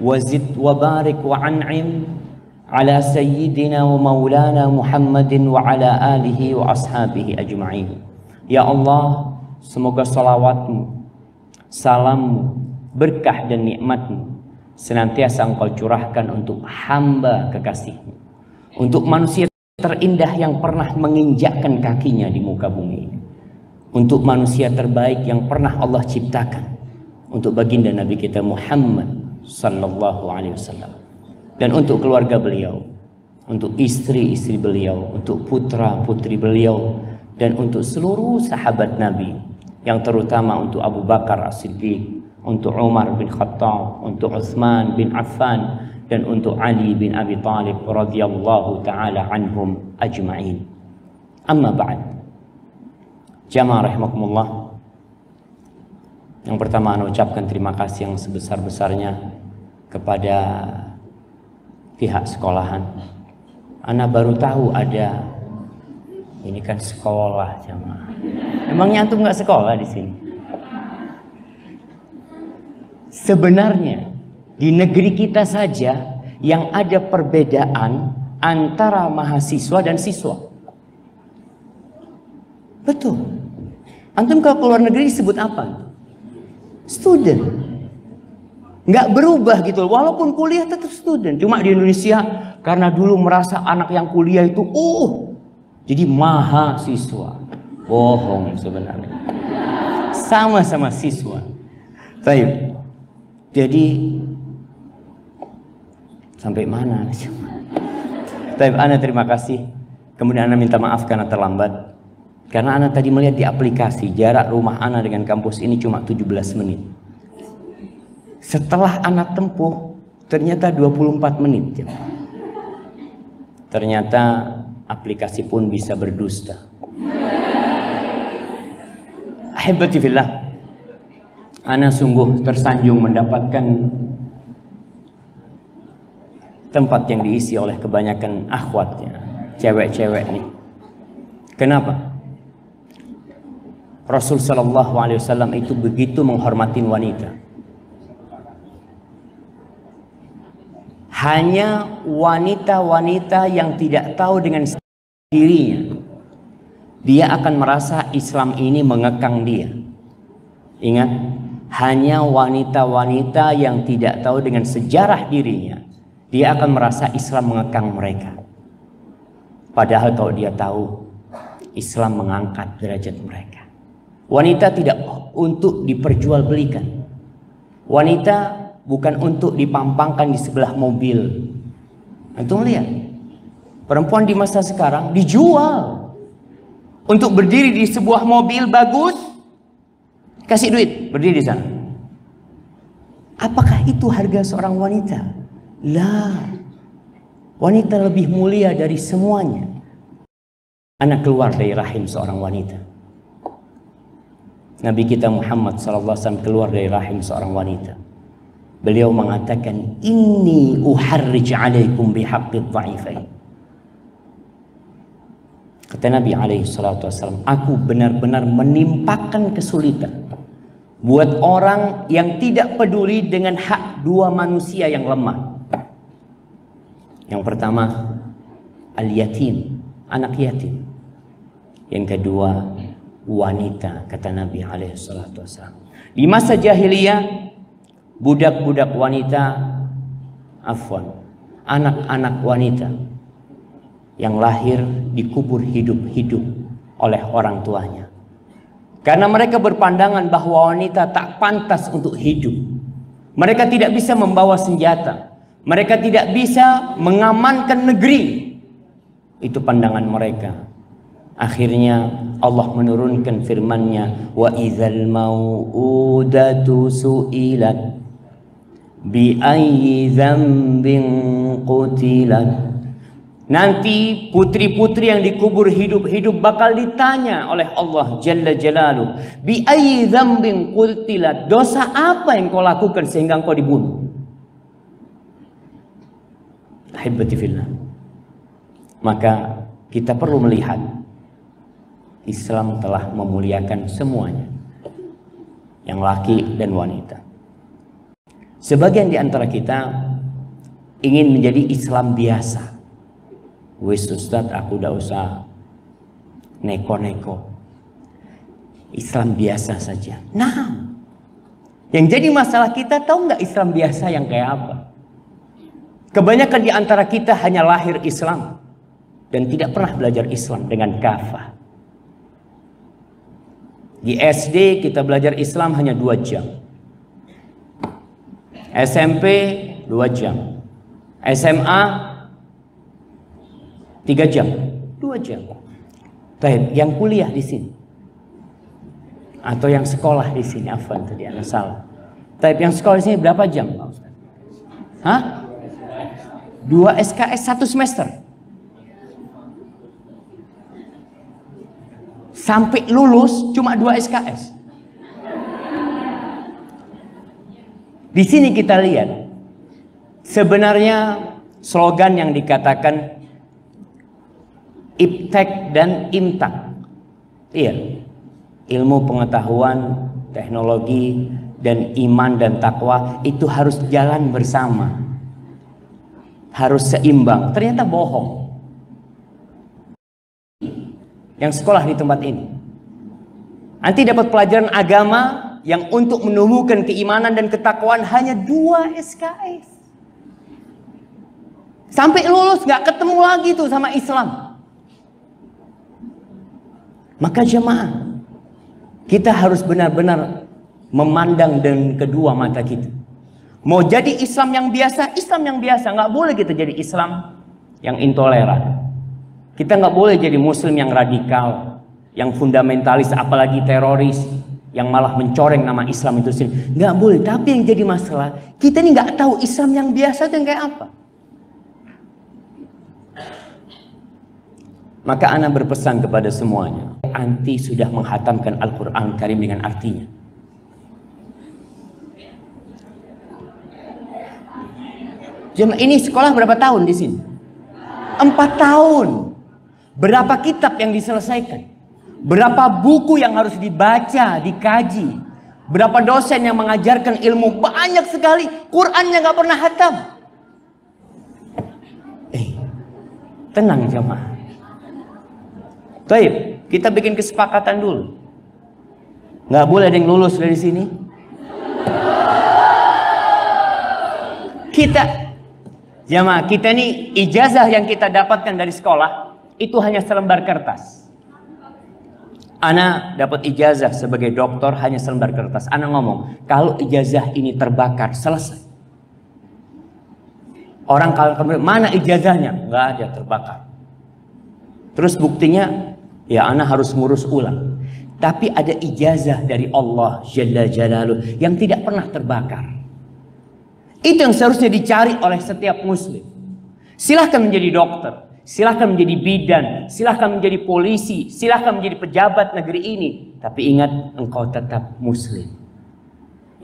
wazid wa barik wa an'im ala sayyidina wa maulana Muhammadin wa ala alihi wa ashabihi ajma'in. Ya Allah, semoga salawatmu, salammu, berkah dan nikmatmu senantiasa Engkau curahkan untuk hamba kekasihmu, untuk manusia terindah yang pernah menginjakkan kakinya di muka bumi ini, untuk manusia terbaik yang pernah Allah ciptakan, untuk baginda Nabi kita Muhammad sallallahu alaihi wasallam, dan untuk keluarga beliau, untuk istri-istri beliau, untuk putra-putri beliau, dan untuk seluruh sahabat Nabi, yang terutama untuk Abu Bakar As-Siddiq, untuk Umar bin Khattab, untuk Utsman bin Affan, dan untuk Ali bin Abi Thalib radhiyallahu taala anhum ajma'in. Amma ba'd. Jamaah rahimakumullah. Yang pertama ana ucapkan terima kasih yang sebesar-besarnya kepada pihak sekolahan. Ana baru tahu ada, ini kan sekolah jamaah. Emangnya antum nggak sekolah di sini? Sebenarnya di negeri kita saja yang ada perbedaan antara mahasiswa dan siswa. Betul. Antum kalau keluar negeri disebut apa? Student. Nggak berubah gitu. Walaupun kuliah tetap student. Cuma di Indonesia karena dulu merasa anak yang kuliah itu jadi mahasiswa. Bohong sebenarnya. Sama-sama siswa. Baik. Jadi sampai mana? Baik, ana terima kasih. Kemudian ana minta maaf karena terlambat. Karena ana tadi melihat di aplikasi jarak rumah ana dengan kampus ini cuma 17 menit. Setelah ana tempuh ternyata 24 menit. Ternyata aplikasi pun bisa berdusta. Ahibati fillah. Ana sungguh tersanjung mendapatkan tempat yang diisi oleh kebanyakan akhwatnya, cewek-cewek nih. Kenapa? Rasul sallallahu alaihi wasallam itu begitu menghormati wanita. Hanya wanita-wanita yang tidak tahu dengan dirinya, dia akan merasa Islam ini mengekang dia. Ingat, hanya wanita-wanita yang tidak tahu dengan sejarah dirinya, dia akan merasa Islam mengekang mereka. Padahal kalau dia tahu, Islam mengangkat derajat mereka. Wanita tidak untuk diperjualbelikan. Wanita bukan untuk dipampangkan di sebelah mobil. Antum lihat, perempuan di masa sekarang dijual untuk berdiri di sebuah mobil bagus, kasih duit, berdiri di sana. Apakah itu harga seorang wanita? Lah, wanita lebih mulia dari semuanya. Anak keluar dari rahim seorang wanita. Nabi kita Muhammad SAW keluar dari rahim seorang wanita. Beliau mengatakan, inni uharrij alaikum bihaqqid dha'ifain. Kata Nabi SAW, aku benar-benar menimpakan kesulitan buat orang yang tidak peduli dengan hak dua manusia yang lemah. Yang pertama, al-yatim, anak yatim. Yang kedua, wanita, kata Nabi SAW. Di masa jahiliyah, budak-budak wanita, anak-anak wanita yang lahir dikubur hidup-hidup oleh orang tuanya. Karena mereka berpandangan bahwa wanita tak pantas untuk hidup. Mereka tidak bisa membawa senjata. Mereka tidak bisa mengamankan negeri. Itu pandangan mereka. Akhirnya Allah menurunkan firman-Nya, wa idzal mau'udatu su'ilat bi ayyi dzambin qutilat. Nanti putri-putri yang dikubur hidup-hidup bakal ditanya oleh Allah Jalla Jalaluh, bi ayyi dzambin qutilat, dosa apa yang kau lakukan sehingga kau dibunuh? Ahibati fillah. Maka kita perlu melihat Islam telah memuliakan semuanya, yang laki dan wanita. Sebagian di antara kita ingin menjadi Islam biasa. Wis Ustaz, aku udah usah neko-neko. Islam biasa saja. Nah, yang jadi masalah kita, tahu nggak Islam biasa yang kayak apa? Kebanyakan di antara kita hanya lahir Islam dan tidak pernah belajar Islam dengan kafah. Di SD kita belajar Islam hanya 2 jam. SMP 2 jam. SMA 3 jam. 2 jam. Baik, yang kuliah di sini atau yang sekolah di sini, afwan tadi ada salah. Baik, yang sekolah di sini berapa jam? Hah? 2 SKS 1 semester. Sampai lulus cuma 2 SKS. Di sini kita lihat sebenarnya slogan yang dikatakan iptek dan imtak. Iya. Ilmu pengetahuan, teknologi dan iman dan takwa itu harus jalan bersama. Harus seimbang. Ternyata bohong. Yang sekolah di tempat ini nanti dapat pelajaran agama yang untuk menumbuhkan keimanan dan ketakwaan hanya 2 SKS. Sampai lulus gak ketemu lagi tuh sama Islam. Maka jemaah, kita harus benar-benar memandang dengan kedua mata kita. Mau jadi Islam yang biasa, Islam yang biasa. Gak boleh kita jadi Islam yang intoleran. Kita nggak boleh jadi Muslim yang radikal, yang fundamentalis, apalagi teroris, yang malah mencoreng nama Islam itu sendiri. Nggak boleh. Tapi yang jadi masalah, kita ini nggak tahu Islam yang biasa itu yang kayak apa. Maka ana berpesan kepada semuanya, anti sudah menghatamkan Al-Quran Karim dengan artinya. Jemaah, ini sekolah berapa tahun di sini? 4 tahun. Berapa kitab yang diselesaikan? Berapa buku yang harus dibaca, dikaji? Berapa dosen yang mengajarkan ilmu? Banyak sekali. Qurannya nggak pernah hatam. Tenang jemaah. Baik, kita bikin kesepakatan dulu. Nggak boleh ada yang lulus dari sini. Jemaah, kita ini ijazah yang kita dapatkan dari sekolah itu hanya selembar kertas. Ana dapat ijazah sebagai dokter hanya selembar kertas. Ana ngomong, kalau ijazah ini terbakar, selesai. Orang kalau kemudian, mana ijazahnya? Nggak ada, terbakar. Terus buktinya, ya ana harus ngurus ulang. Tapi ada ijazah dari Allah Jalla Jalaluh yang tidak pernah terbakar. Itu yang seharusnya dicari oleh setiap muslim. Silahkan menjadi dokter, silahkan menjadi bidan, silahkan menjadi polisi, silahkan menjadi pejabat negeri ini. Tapi ingat, engkau tetap muslim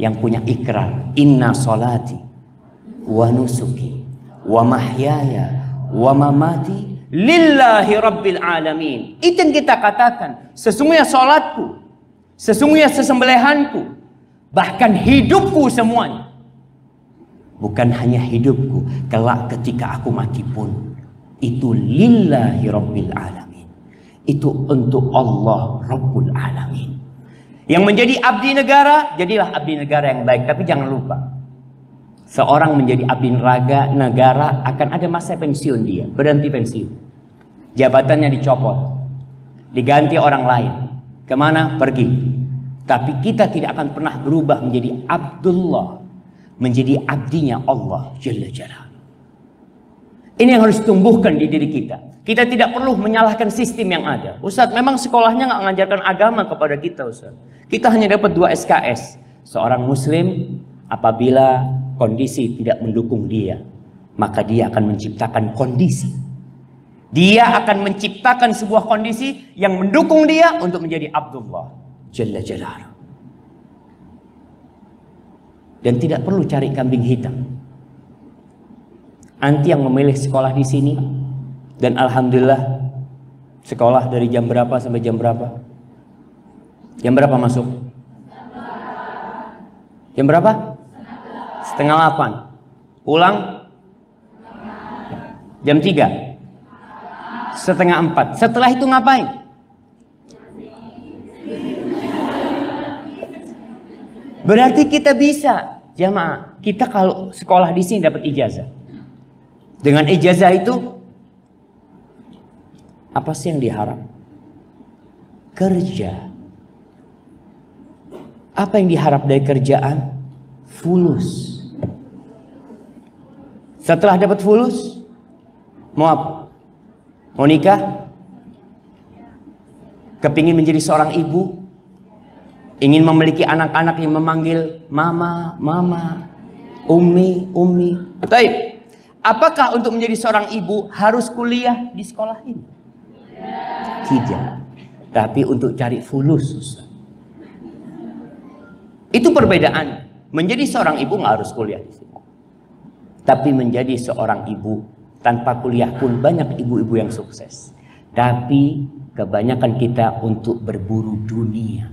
yang punya ikrar, inna salati wa nusuki wa mahyaya wa mamati lillahi rabbil alamin. Itu yang kita katakan, sesungguhnya salatku, sesungguhnya sesembelihanku, bahkan hidupku semuanya. Bukan hanya hidupku, kelak ketika aku mati pun, itu lillahi rabbil alamin. Itu untuk Allah Rabbul Alamin. Yang menjadi abdi negara, jadilah abdi negara yang baik. Tapi jangan lupa, seorang menjadi abdi negara akan ada masa pensiun dia, berhenti pensiun. Jabatannya dicopot, diganti orang lain. Kemana? Pergi. Tapi kita tidak akan pernah berubah menjadi Abdullah, menjadi abdinya Allah Jalla Jalaluh. Ini yang harus tumbuhkan di diri kita. Kita tidak perlu menyalahkan sistem yang ada. Ustadz, memang sekolahnya nggak mengajarkan agama kepada kita, Ustadz. Kita hanya dapat 2 SKS. Seorang muslim apabila kondisi tidak mendukung dia, maka dia akan menciptakan kondisi. Dia akan menciptakan sebuah kondisi yang mendukung dia untuk menjadi Abdullah Jalla Jalaluh. Dan tidak perlu cari kambing hitam. Anti yang memilih sekolah di sini, dan alhamdulillah sekolah dari jam berapa sampai jam berapa? Jam berapa masuk? Jam berapa? 7:30. Pulang jam 3. 3:30. Setelah itu ngapain? Berarti kita bisa, jamaah. Kita kalau sekolah di sini dapat ijazah. Dengan ijazah itu apa sih yang diharap? Kerja. Apa yang diharap dari kerjaan? Fulus. Setelah dapat fulus, mau apa? Mau nikah? Kepingin menjadi seorang ibu? Ingin memiliki anak-anak yang memanggil mama, mama, ummi, ummi. Baik. Apakah untuk menjadi seorang ibu harus kuliah di sekolah ini? Tidak. Tapi untuk cari fulus, Ustaz. Itu perbedaan. Menjadi seorang ibu nggak harus kuliah di sini. Tapi menjadi seorang ibu tanpa kuliah pun banyak ibu-ibu yang sukses. Tapi kebanyakan kita untuk berburu dunia.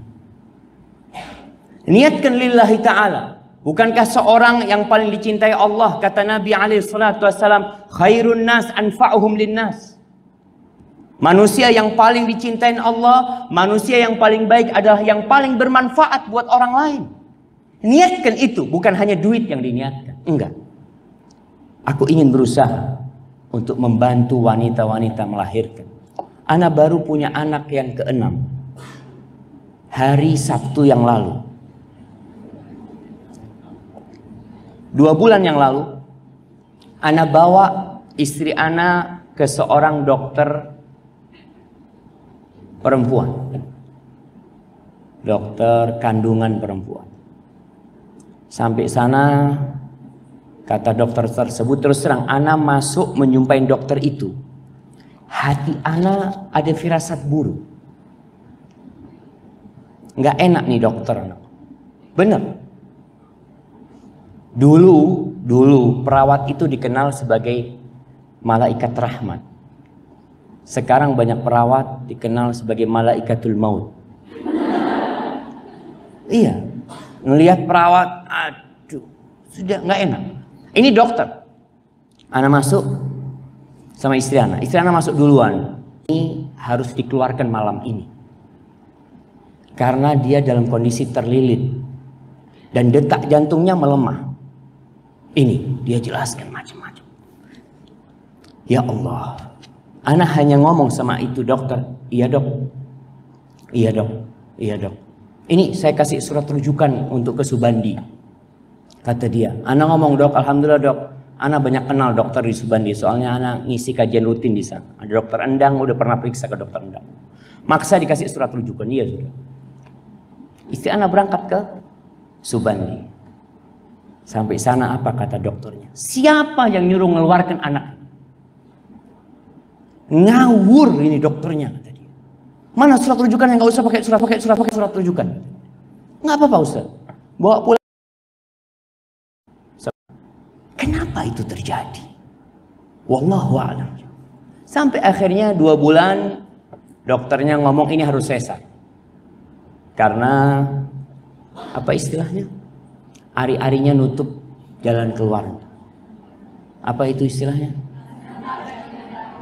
Niatkan lillahi ta'ala. Bukankah seorang yang paling dicintai Allah, kata Nabi SAW, khairun nas anfa'uhum linnas. Manusia yang paling dicintai Allah, manusia yang paling baik adalah yang paling bermanfaat buat orang lain. Niatkan itu, bukan hanya duit yang diniatkan. Enggak. Aku ingin berusaha untuk membantu wanita-wanita melahirkan. Ana baru punya anak yang ke-6. Hari Sabtu yang lalu. 2 bulan yang lalu, Ana bawa istri Ana ke seorang dokter perempuan. Dokter kandungan perempuan. Sampai sana, kata dokter tersebut, terus terang, Ana masuk menyumpahin dokter itu. Hati Ana ada firasat buruk. Nggak enak nih dokter. Bener. Dulu perawat itu dikenal sebagai malaikat rahmat. Sekarang banyak perawat dikenal sebagai malaikatul maut. Iya, ngelihat perawat, aduh, sudah nggak enak. Ini dokter. Ana masuk sama istri Ana. Istri Ana masuk duluan. Ini harus dikeluarkan malam ini. Karena dia dalam kondisi terlilit. Dan detak jantungnya melemah. Ini dia jelaskan macam-macam. Ya Allah, Ana hanya ngomong sama itu dokter, iya dok, iya dok, iya dok. Ini saya kasih surat rujukan untuk ke Subandi. Kata dia, Ana ngomong dok, alhamdulillah dok, Ana banyak kenal dokter di Subandi. Soalnya Ana ngisi kajian rutin di sana. Ada dokter Endang, udah pernah periksa ke dokter Endang. Maksa dikasih surat rujukan, iya sudah. Istri Ana berangkat ke Subandi. Sampai sana apa kata dokternya? Siapa yang nyuruh mengeluarkan anak? Ngawur ini dokternya kata dia. Mana surat rujukan yang nggak usah pakai surat rujukan? Nggak apa-apa Ustaz. Bawa pulang. Kenapa itu terjadi? Wallahu a'lam. Sampai akhirnya 2 bulan dokternya ngomong ini harus sesar. Karena apa istilahnya? Ari-arinya nutup jalan keluar. Apa itu istilahnya?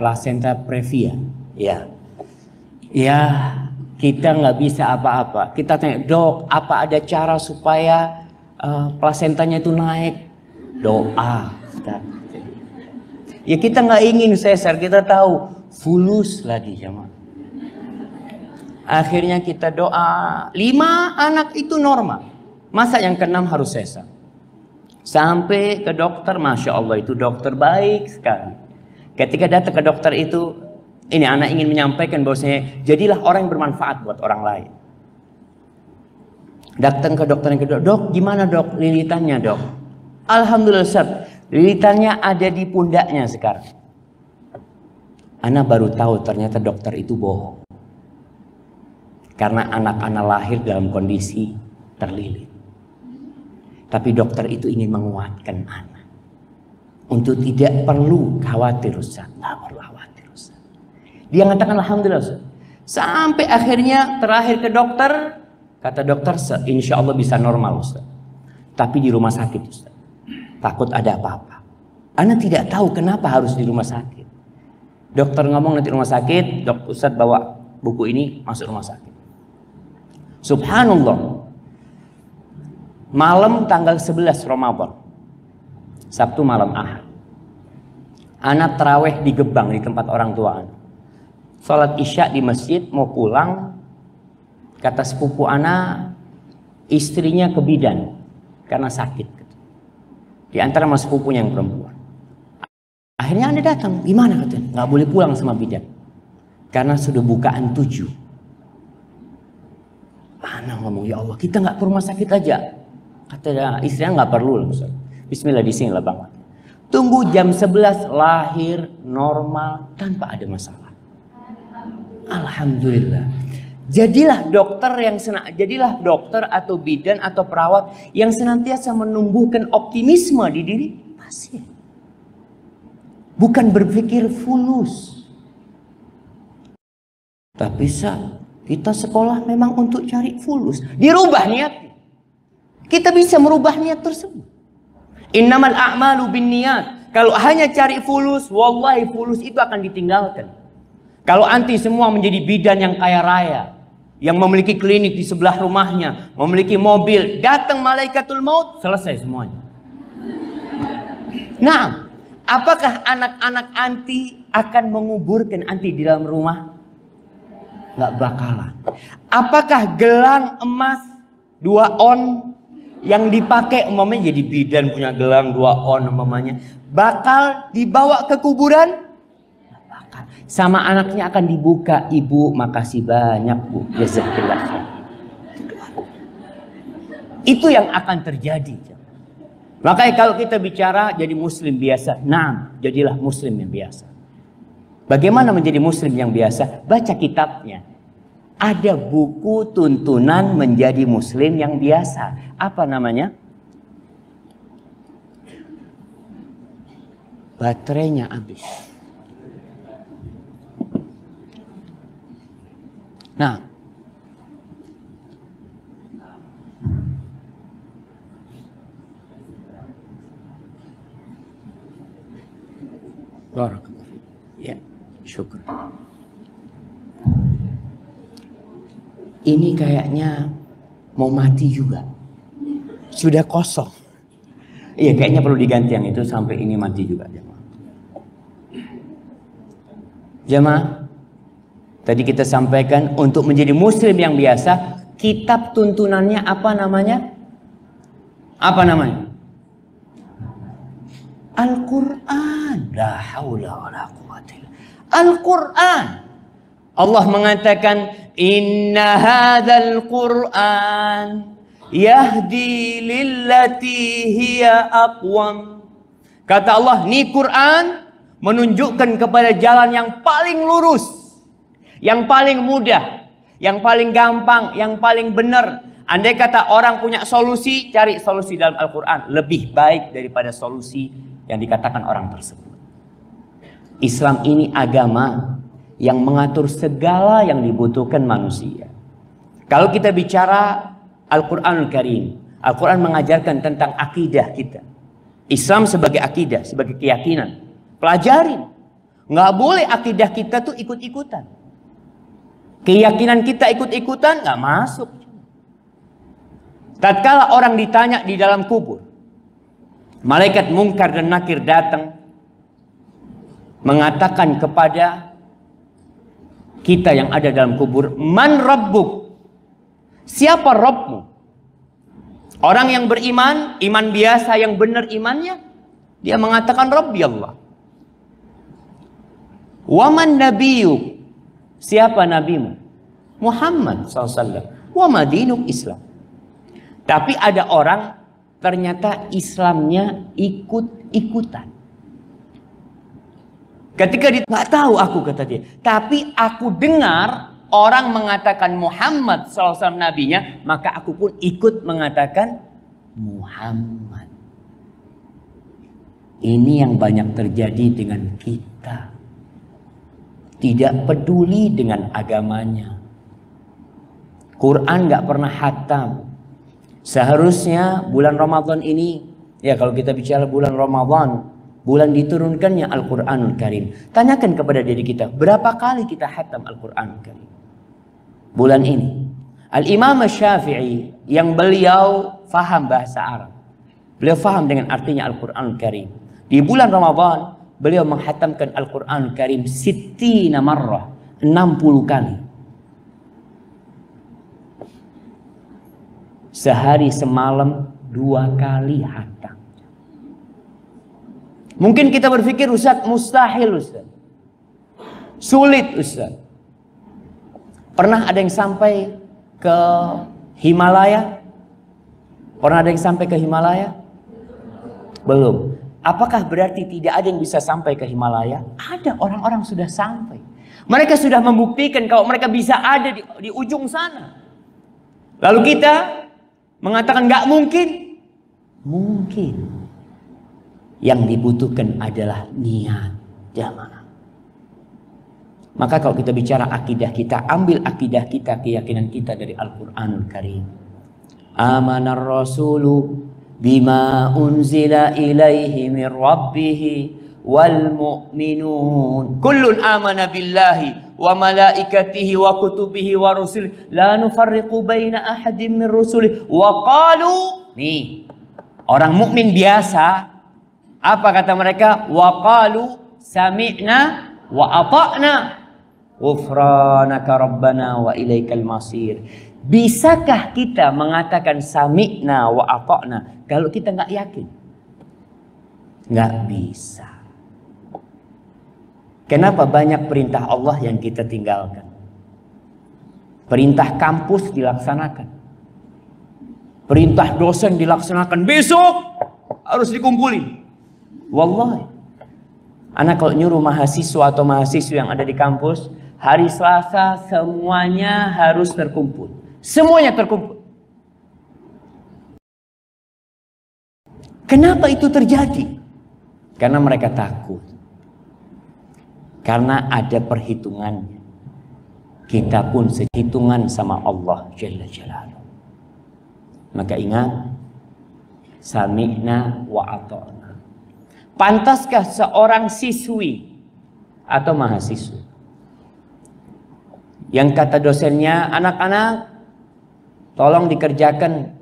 Placenta previa. Ya. Ya, kita nggak bisa apa-apa. Kita tanya, dok, apa ada cara supaya plasentanya itu naik? Doa. Ya kita nggak ingin sesar, kita tahu fulus lagi jemaah. Akhirnya kita doa, 5 anak itu normal. Masa yang ke-6 harus sesar? Sampai ke dokter, Masya Allah itu dokter baik sekali. Ketika datang ke dokter itu, ini anak ingin menyampaikan bahwasanya jadilah orang yang bermanfaat buat orang lain. Datang ke dokter yang kedua, dok gimana dok lilitannya dok? Alhamdulillah Ustaz, lilitannya ada di pundaknya sekarang. Ana baru tahu ternyata dokter itu bohong. Karena anak-anak lahir dalam kondisi terlilit. Tapi dokter itu ingin menguatkan anak. Untuk tidak perlu khawatir Ustaz. Tidak perlu khawatir Ustaz. Dia mengatakan alhamdulillah Ustaz. Sampai akhirnya terakhir ke dokter. Kata dokter insya Allah bisa normal Ustaz. Tapi di rumah sakit Ustaz. takut ada apa-apa. Ana tidak tahu kenapa harus di rumah sakit. Dokter ngomong nanti rumah sakit, Ustadz bawa buku ini masuk rumah sakit. Subhanallah. Malam tanggal 11 Ramadan. Sabtu malam Ahad. Anak terawih di Gebang di tempat orang tua anak. Salat Isya di masjid, mau pulang. Kata sepupu anak, istrinya ke bidan karena sakit. Di antara mas sepupunya yang perempuan. Akhirnya Anda datang, gimana katanya? Nggak boleh pulang sama bidan. Karena sudah bukaan 7. Anak ngomong, ya Allah, kita nggak ke rumah sakit aja. Kata istrinya, nggak perlu. Bismillah, di sini lah bang. Tunggu jam 11 lahir normal tanpa ada masalah. Alhamdulillah. Jadilah dokter atau bidan atau perawat yang senantiasa menumbuhkan optimisme di diri pasien. Bukan berpikir fulus. Tapi kita sekolah memang untuk cari fulus. Dirubah niatnya. Kita bisa merubah niat tersebut. Innamal a'malu binniyat. Kalau hanya cari fulus, wallahi fulus itu akan ditinggalkan. Kalau anti semua menjadi bidan yang kaya raya, yang memiliki klinik di sebelah rumahnya, memiliki mobil, datang malaikatul maut, selesai semuanya. Nah, apakah anak-anak anti akan menguburkan anti di dalam rumah? Nggak bakalan. Apakah gelang emas 2 on yang dipakai umpamanya jadi bidan punya gelang 2 on umpamanya bakal dibawa ke kuburan? Bakal. Sama anaknya akan dibuka, ibu makasih banyak bu, jazakallah khair. Itu yang akan terjadi. Makanya kalau kita bicara jadi muslim biasa, nah jadilah muslim yang biasa. Bagaimana menjadi muslim yang biasa? Baca kitabnya. Ada buku tuntunan menjadi muslim yang biasa. Apa namanya? Baterainya habis. Nah, barakallah. Ya, syukur. Ini kayaknya mau mati juga. Sudah kosong. Iya, kayaknya perlu diganti yang itu sampai ini mati juga. Jemaah, tadi kita sampaikan untuk menjadi muslim yang biasa, kitab tuntunannya apa namanya? Apa namanya? Al-Quran. La haula wa la quwwata illa billah. Al-Quran. Allah mengatakan, Inna hadzal Qur'an yahdi lillati hiya aqwam. Kata Allah, ni Quran menunjukkan kepada jalan yang paling lurus, yang paling mudah, yang paling gampang, yang paling benar. Andai kata orang punya solusi, cari solusi dalam Al-Quran. Lebih baik daripada solusi yang dikatakan orang tersebut. Islam ini agama yang mengatur segala yang dibutuhkan manusia. Kalau kita bicara Al-Quranul Karim, Al-Quran mengajarkan tentang akidah kita. Islam sebagai akidah, sebagai keyakinan. Pelajarin. Nggak boleh akidah kita tuh ikut-ikutan. Keyakinan kita ikut-ikutan, nggak masuk. Tatkala orang ditanya di dalam kubur, malaikat Munkar dan Nakir datang mengatakan kepada kita yang ada dalam kubur, Man Rabbuk? Siapa Rabbmu? Orang yang beriman, iman biasa yang benar imannya, dia mengatakan Rabbi Allah. Waman Nabiyuk? Siapa nabimu? Muhammad SAW. Wa madinuk Islam. Tapi ada orang ternyata Islamnya ikut-ikutan. Ketika dia nggak tahu aku, kata dia, tapi aku dengar orang mengatakan Muhammad SAW nabinya, maka aku pun ikut mengatakan Muhammad. Ini yang banyak terjadi dengan kita. Tidak peduli dengan agamanya. Quran nggak pernah khatam. Seharusnya bulan Ramadan ini Ya, kalau kita bicara bulan Ramadan, bulan diturunkannya Al-Quranul Karim. Tanyakan kepada diri kita, berapa kali kita khatam Al-Quranul Karim bulan ini? Al-Imam Syafi'i yang beliau faham bahasa Arab, beliau faham dengan artinya Al-Quranul Karim. Di bulan Ramadan, beliau menghatamkan Al-Quranul Karim 60 marrah, 60 kali. Sehari semalam 2 kali hatam. Mungkin kita berpikir, Ustaz, mustahil Ustaz, sulit Ustaz. Pernah ada yang sampai ke Himalaya? Pernah ada yang sampai ke Himalaya? Belum. Apakah berarti tidak ada yang bisa sampai ke Himalaya? Ada, orang-orang sudah sampai. Mereka sudah membuktikan kalau mereka bisa ada di ujung sana. Lalu kita mengatakan nggak mungkin? Mungkin. Yang dibutuhkan adalah niat jamaah. Maka kalau kita bicara akidah kita, ambil akidah kita, keyakinan kita dari Al-Quranul Karim. Amanar Rasulu bima unzila ilaihi min rabbihi wal mu'minun. Kullun amana billahi wa malaikatihi wa kutubihi wa rusulihi la nufarriqu baina ahadin min rusulihi wa qalu, nih orang mukmin biasa, apa kata mereka? Wa qalu sami'na wa ata'na ghufranaka rabbana wa ilaikal masir. Bisakah kita mengatakan sami'na wa ata'na kalau kita nggak yakin? Nggak bisa. Kenapa banyak perintah Allah yang kita tinggalkan? Perintah kampus dilaksanakan, perintah dosen dilaksanakan, besok harus dikumpulin. Wallahi, anak kalau nyuruh mahasiswa atau mahasiswa yang ada di kampus, hari Selasa semuanya harus terkumpul. Semuanya terkumpul. Kenapa itu terjadi? Karena mereka takut. Karena ada perhitungannya. Kita pun sehitungan sama Allah Jalla Jalaluhu. Maka ingat, sami'na wa ata'na. Pantaskah seorang siswi atau mahasiswa yang kata dosennya, anak-anak tolong dikerjakan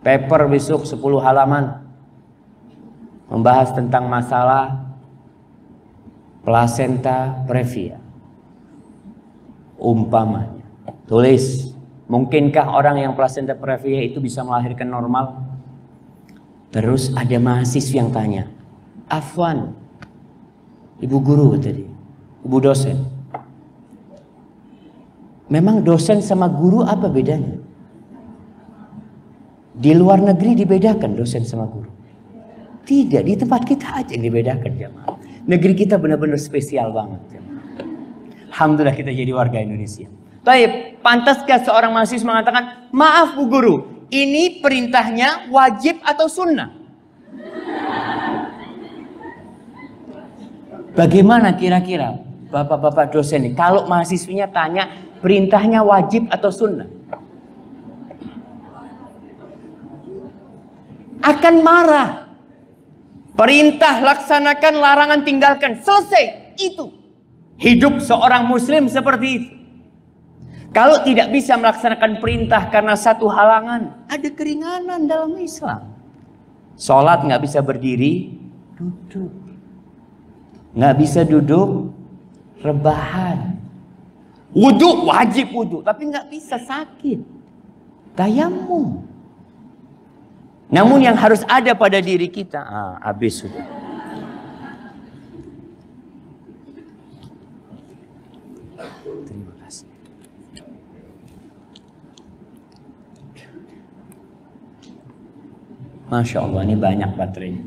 paper besok 10 halaman membahas tentang masalah plasenta previa, umpamanya. Tulis, mungkinkah orang yang plasenta previa itu bisa melahirkan normal? Terus ada mahasiswa yang tanya, Afwan, ibu guru tadi, ibu dosen, memang dosen sama guru apa bedanya? Di luar negeri dibedakan dosen sama guru. Tidak, di tempat kita aja yang dibedakan jemaah. Negeri kita benar-benar spesial banget jemaah. Alhamdulillah kita jadi warga Indonesia. Baik, pantaskah seorang mahasiswa mengatakan, maaf bu guru, ini perintahnya wajib atau sunnah? Bagaimana kira-kira bapak-bapak dosen ini kalau mahasiswinya tanya perintahnya wajib atau sunnah? Akan marah. Perintah laksanakan, larangan tinggalkan. Selesai. Itu hidup seorang muslim seperti itu. Kalau tidak bisa melaksanakan perintah karena satu halangan, ada keringanan dalam Islam. Sholat nggak bisa berdiri, duduk. Nggak bisa duduk, rebahan. Wudhu, wajib wudhu, tapi nggak bisa sakit. Tayamum. Namun yang harus ada pada diri kita, habis sudah. Terima kasih. Masya Allah, ini banyak baterainya.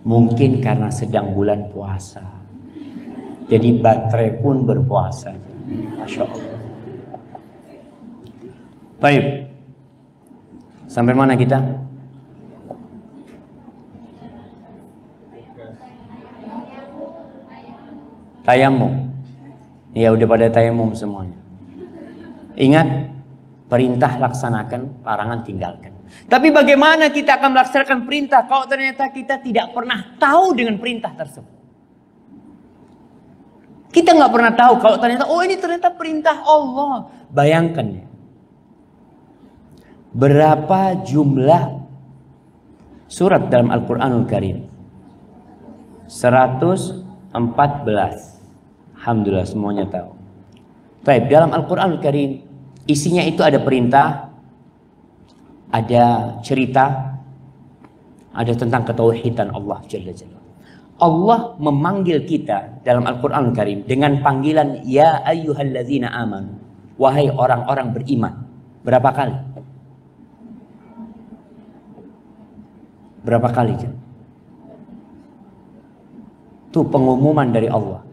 Mungkin karena sedang bulan puasa, jadi baterai pun berpuasa. Masya Allah. Baik. Sampai mana kita? Tayamum. Ya udah pada tayamum semuanya. Ingat, Perintah laksanakan, larangan tinggalkan. Tapi bagaimana kita akan melaksanakan perintah kalau ternyata kita tidak pernah tahu dengan perintah tersebut? Kita nggak pernah tahu kalau ternyata, oh ini ternyata perintah Allah. Bayangkan ya, berapa jumlah surat dalam Al-Quranul Karim? 114. Alhamdulillah semuanya tahu. Baik, dalam Al-Quranul Karim isinya itu ada perintah, ada cerita, ada tentang ketauhidan Allah Jalla Jalla. Allah memanggil kita dalam Al-Quranul Karim dengan panggilan ya ayyuhalladzina amanu, wahai orang-orang beriman. Berapa kali? Berapa kali? Itu pengumuman dari Allah.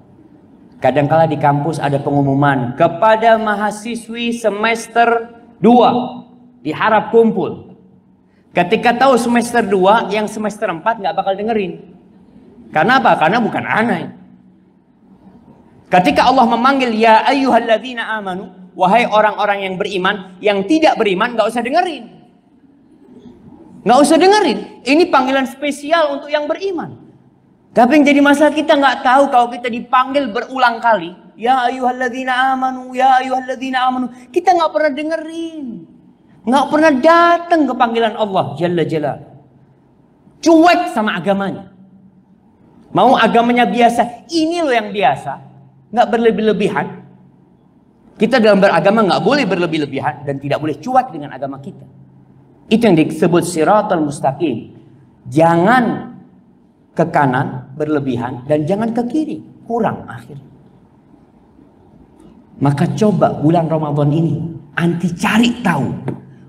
Kadangkala di kampus ada pengumuman kepada mahasiswi semester 2 diharap kumpul. Ketika tahu semester 2, yang semester 4 nggak bakal dengerin. Karena apa? Karena bukan anak. Ketika Allah memanggil ya ayyuhalladzina amanu, wahai orang-orang yang beriman, yang tidak beriman nggak usah dengerin. Nggak usah dengerin. Ini panggilan spesial untuk yang beriman. Tapi yang jadi masalah kita nggak tahu kalau kita dipanggil berulang kali. Ya ayyuhalladzina amanu, ya ayyuhalladzina amanu. Kita nggak pernah dengerin. Nggak pernah datang ke panggilan Allah Jalla Jalla. Cuek sama agamanya. Mau agamanya biasa. Ini loh yang biasa. Nggak berlebih-lebihan. Kita dalam beragama nggak boleh berlebih-lebihan. Dan tidak boleh cuek dengan agama kita. Itu yang disebut siratal mustaqim. Jangan ke kanan berlebihan dan jangan ke kiri kurang akhirnya. Maka coba bulan Ramadan ini anti cari tahu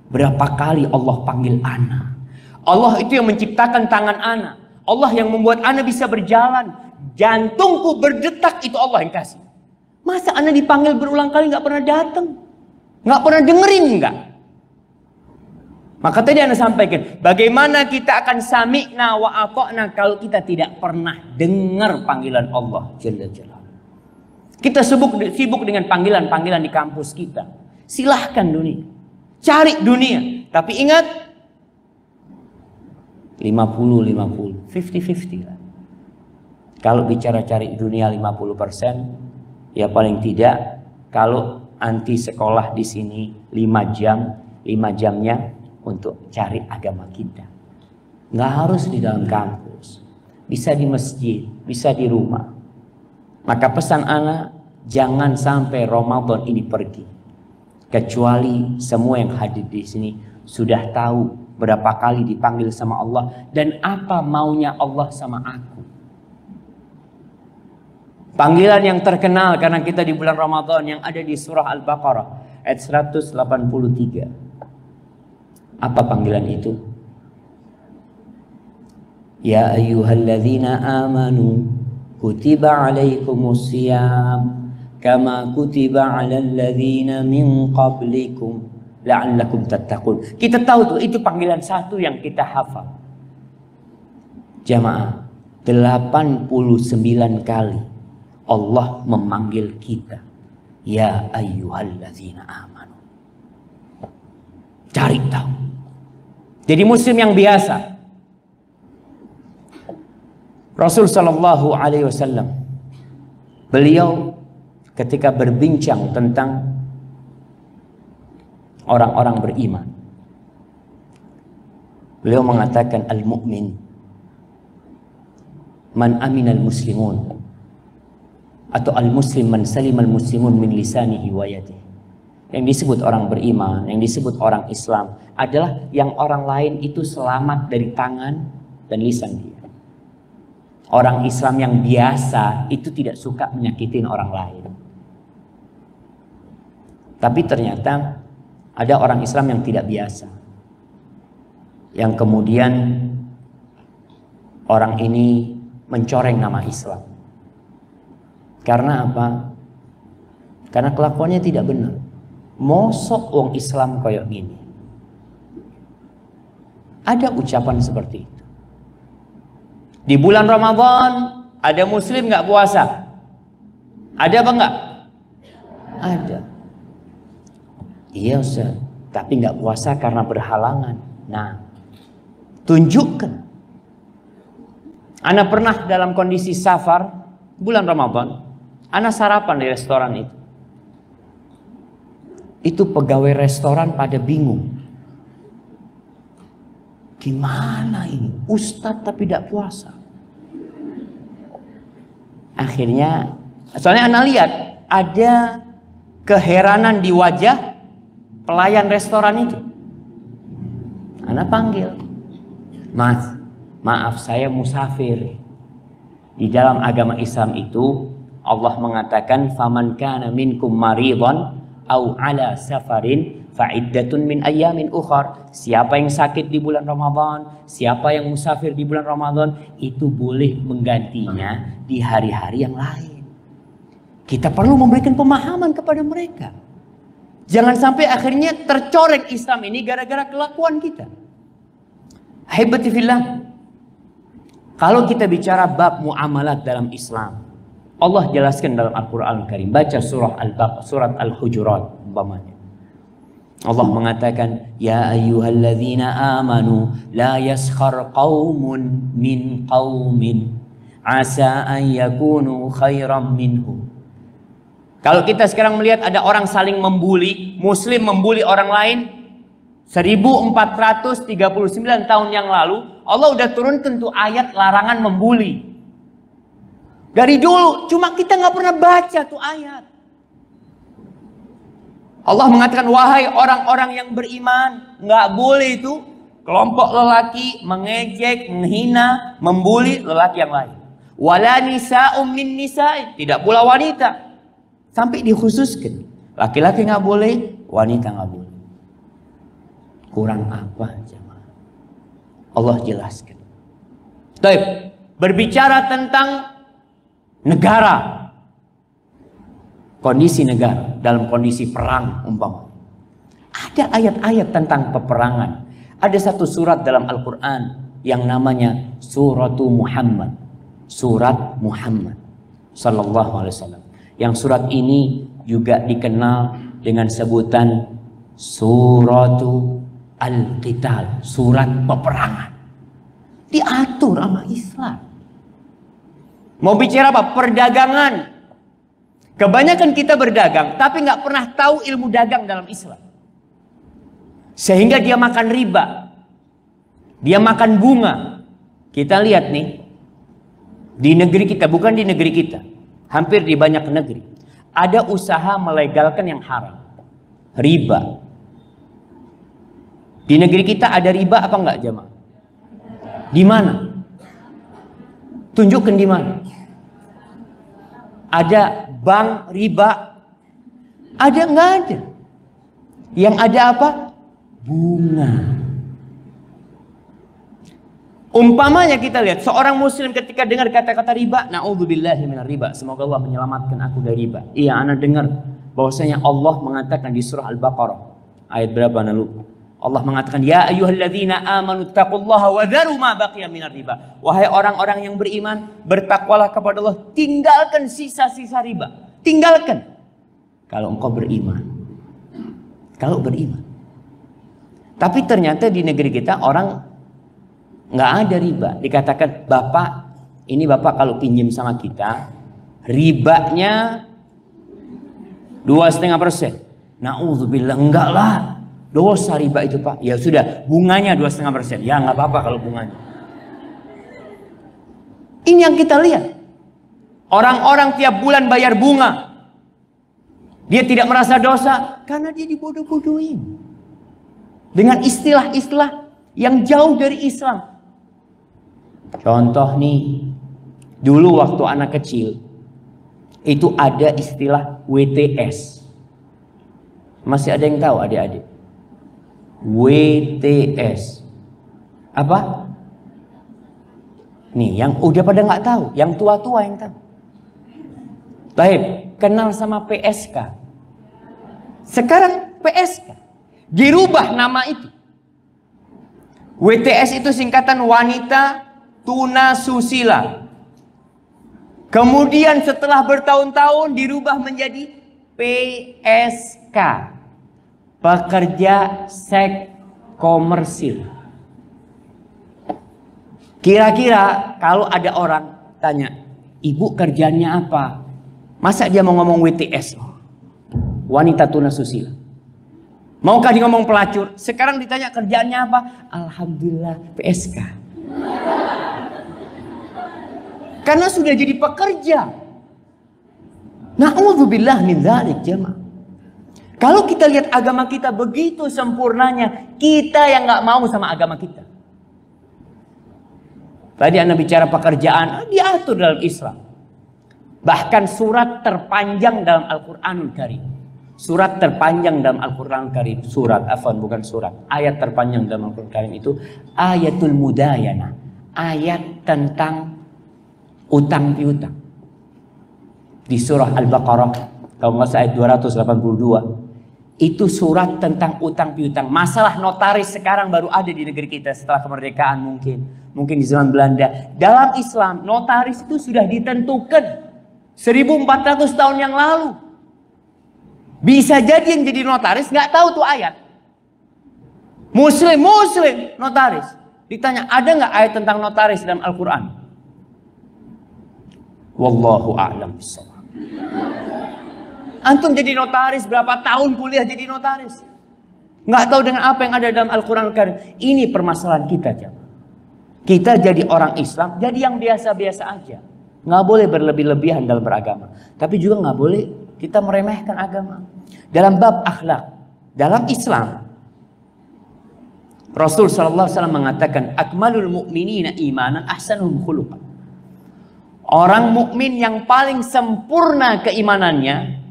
berapa kali Allah panggil ana. Allah itu yang menciptakan tangan ana. Allah yang membuat ana bisa berjalan. Jantungku berdetak itu Allah yang kasih. Masa ana dipanggil berulang kali nggak pernah datang, nggak pernah dengerin nggak? Maka tadi Anda sampaikan, bagaimana kita akan sami'na wa ata'na kalau kita tidak pernah dengar panggilan Allah Jalla Jalla. Kita sibuk dengan panggilan-panggilan di kampus kita. Silahkan dunia. Cari dunia. Tapi ingat, 50-50, 50-50 lah. Kalau bicara cari dunia 50%, ya paling tidak, kalau anti sekolah di sini 5 jam, 5 jamnya untuk cari agama kita. Nggak harus di dalam kampus. Bisa di masjid, bisa di rumah. Maka pesan anak, jangan sampai Ramadan ini pergi. Kecuali semua yang hadir di sini sudah tahu berapa kali dipanggil sama Allah. Dan apa maunya Allah sama aku. Panggilan yang terkenal karena kita di bulan Ramadan yang ada di surah Al-Baqarah. Ayat 183. Apa panggilan itu? Ya ayyuhalladzina amanu kutiba alaikumus siyam kama kutiba alal ladzina min qablikum la'allakum tattaqun. Kita tahu tuh itu panggilan satu yang kita hafal. Jamaah, 89 kali Allah memanggil kita. Ya ayyuhalladzina amanu. Cari tahu. Jadi muslim yang biasa. Rasul sallallahu alaihi wasallam, beliau ketika berbincang tentang orang-orang beriman, beliau mengatakan al-mu'min man aminal muslimun, atau al-muslim man salimal muslimun min lisanihi wa yadihi. Yang disebut orang beriman, yang disebut orang Islam adalah yang orang lain itu selamat dari tangan dan lisan dia. Orang Islam yang biasa itu tidak suka menyakitin orang lain. Tapi ternyata ada orang Islam yang tidak biasa. Yang kemudian orang ini mencoreng nama Islam. Karena apa? Karena kelakuannya tidak benar. Mosok wong Islam kayak gini. Ada ucapan seperti itu. Di bulan Ramadan ada muslim nggak puasa? Ada apa enggak? Ada. Iya Ustaz. tapi nggak puasa karena berhalangan. Nah, tunjukkan. Ana pernah dalam kondisi safar bulan Ramadan, ana sarapan di restoran itu. Itu pegawai restoran pada bingung. Gimana ini? Ustadz tapi tidak puasa. Akhirnya, soalnya ana lihat ada keheranan di wajah pelayan restoran itu. Ana panggil, Mas, maaf saya musafir. Di dalam agama Islam itu Allah mengatakan faman kana minkum maridhan au ala safarin fa'iddatun min ayyamin ukhar. Siapa yang sakit di bulan Ramadan, siapa yang musafir di bulan Ramadan, itu boleh menggantinya di hari-hari yang lain. Kita perlu memberikan pemahaman kepada mereka. Jangan sampai akhirnya tercoreng Islam ini gara-gara kelakuan kita. Ahibati fillah. Kalau kita bicara bab muamalat dalam Islam, Allah jelaskan dalam Al-Quran Al-Karim. Baca surah Al-Baqarah, surat Al-Hujurat umpamanya. Allah mengatakan, Ya ayyuhalladzina amanu la yaskhar qaumun min qaumin asa an yakunu khairam minhum. Kalau kita sekarang melihat ada orang saling membuli, Muslim membuli orang lain, 1439 tahun yang lalu Allah udah turunkan tuh ayat larangan membuli. Dari dulu, cuma kita nggak pernah baca tuh ayat. Allah mengatakan, wahai orang-orang yang beriman, nggak boleh itu kelompok lelaki mengejek, menghina, membuli lelaki yang lain. Wala nisa'um min nisa'in, tidak pula wanita. Sampai dikhususkan, laki-laki nggak boleh, wanita nggak boleh. Kurang apa jemaah? Allah jelaskan. Baik, berbicara tentang negara, kondisi negara dalam kondisi perang umpama. Ada ayat-ayat tentang peperangan. Ada satu surat dalam Al-Quran yang namanya Suratu Muhammad. Surat Muhammad Sallallahu Alaihi Wasallam. Yang surat ini juga dikenal dengan sebutan Suratu Al-Qital, surat peperangan. Diatur sama Islam. Mau bicara apa? Perdagangan. Kebanyakan kita berdagang, tapi nggak pernah tahu ilmu dagang dalam Islam. Sehingga dia makan riba. Dia makan bunga. Kita lihat nih. Di negeri kita, bukan di negeri kita. Hampir di banyak negeri. Ada usaha melegalkan yang haram. Riba. Di negeri kita ada riba apa enggak jemaah? Di mana? Tunjukkan di mana? Ada bank riba? Ada enggak ada? Yang ada apa? Bunga. Umpamanya kita lihat seorang muslim ketika dengar kata-kata riba, na'udzubillahi minar riba, semoga Allah menyelamatkan aku dari riba. Iya, ana dengar bahwasanya Allah mengatakan di surah Al-Baqarah ayat berapa ana lupa. Allah mengatakan, Ya ayyuhalladzina amanu taqullaha wa dharu ma baqiya minar riba. Wahai orang-orang yang beriman, bertakwalah kepada Allah, tinggalkan sisa-sisa riba. Tinggalkan. Kalau engkau beriman. Kalau beriman. Tapi ternyata di negeri kita orang nggak ada riba. Dikatakan, Bapak, ini Bapak kalau pinjam sama kita, ribanya 2,5%. Na'udzubillah, enggak lah. Dosa riba itu Pak. Ya sudah, bunganya 2,5%. Ya nggak apa-apa kalau bunganya. Ini yang kita lihat. Orang-orang tiap bulan bayar bunga. Dia tidak merasa dosa karena dia dibodoh-bodohin. Dengan istilah-istilah yang jauh dari Islam. Contoh nih. Dulu waktu anak kecil. Itu ada istilah WTS. Masih ada yang tahu adik-adik? WTS apa? Nih yang udah pada nggak tahu, yang tua-tua yang tahu. Baik, kenal sama PSK. Sekarang PSK dirubah nama itu. WTS itu singkatan wanita tuna susila. Kemudian setelah bertahun-tahun dirubah menjadi PSK. pekerja seks komersil. Kira-kira kalau ada orang tanya, ibu kerjanya apa? Masa dia mau ngomong WTS? Wanita tunasusila. Maukah dia ngomong pelacur? Sekarang ditanya kerjaannya apa? Alhamdulillah PSK. Karena sudah jadi pekerja. Na'udzubillah min dzalik jemaah. Kalau kita lihat agama kita begitu sempurnanya, kita yang nggak mau sama agama kita. Tadi Anda bicara pekerjaan, diatur dalam Islam. Bahkan surat terpanjang dalam Al-Quranul Karim. Surat terpanjang dalam Al-Quranul Karim. Ayat terpanjang dalam Al-Quranul Karim itu ayatul mudayana. Ayat tentang utang piutang. Di surah Al-Baqarah, kalau nggak salah ayat 282. Itu surat tentang utang piutang. Masalah notaris sekarang baru ada di negeri kita setelah kemerdekaan mungkin. Mungkin di zaman Belanda. Dalam Islam, notaris itu sudah ditentukan 1400 tahun yang lalu. Bisa jadi yang jadi notaris nggak tahu tuh ayat. Muslim notaris. Ditanya, ada nggak ayat tentang notaris dalam Al-Quran? Wallahu a'lam bishawab. Antum jadi notaris berapa tahun kuliah jadi notaris? Nggak tahu dengan apa yang ada dalam Al-Quran Al-Karim. Ini permasalahan kita, jemaah. Kita jadi orang Islam, jadi yang biasa-biasa aja. Nggak boleh berlebih-lebihan dalam beragama. Tapi juga nggak boleh kita meremehkan agama. Dalam bab akhlak, dalam Islam, Rasul SAW mengatakan, akmalul mu'minina imanan ahsanuhum khuluqan. Orang mukmin yang paling sempurna keimanannya,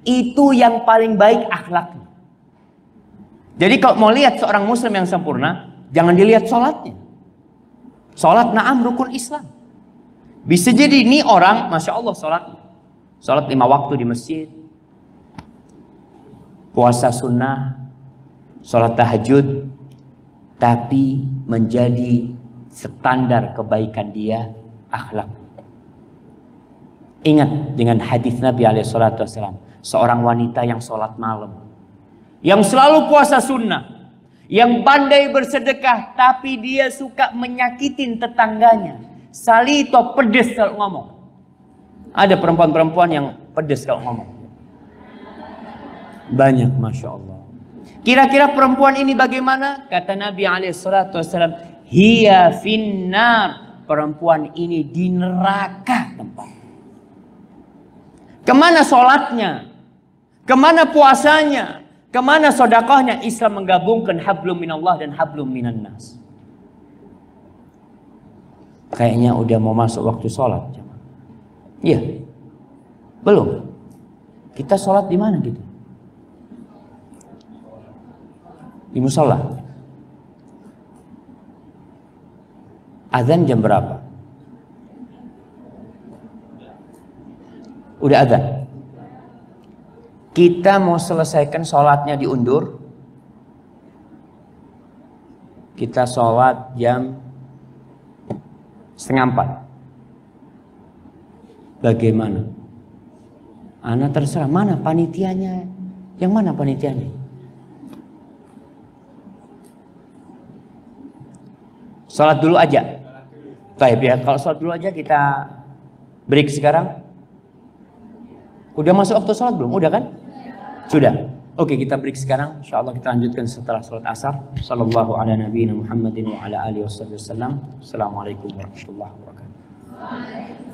itu yang paling baik akhlaknya. Jadi kalau mau lihat seorang muslim yang sempurna, jangan dilihat sholatnya. Sholat na'am rukun Islam. Bisa jadi ini orang, Masya Allah sholatnya. Sholat 5 waktu di masjid. Puasa sunnah. Sholat tahajud. Tapi menjadi standar kebaikan dia akhlak. Ingat dengan hadis Nabi SAW, seorang wanita yang sholat malam, yang selalu puasa sunnah, yang pandai bersedekah, tapi dia suka menyakitin tetangganya. Salito pedes kalau ngomong. Ada perempuan-perempuan yang pedes kalau ngomong. Banyak, Masya Allah. Kira-kira perempuan ini bagaimana? Kata Nabi SAW, hiya finnar. Perempuan ini di neraka tempat. Kemana sholatnya? Kemana puasanya? Kemana sodakohnya? Islam menggabungkan hablum minallah dan hablum minan nas. Kayaknya udah mau masuk waktu sholat. Iya. Belum. Kita sholat di mana gitu? Di musola. Azan jam berapa? Udah azan. Kita mau selesaikan sholatnya diundur. Kita sholat jam 3:30. Bagaimana? Ana terserah. Mana panitianya? Yang mana panitianya? Sholat dulu aja. Baik ya, kalau sholat dulu aja kita break sekarang. Udah masuk waktu sholat belum? Udah kan? Sudah. Oke, kita break sekarang. InsyaAllah kita lanjutkan setelah sholat asar. Sallallahu ala nabiyina Muhammadin wa ala alihi wasallam. Assalamualaikum warahmatullahi wabarakatuh.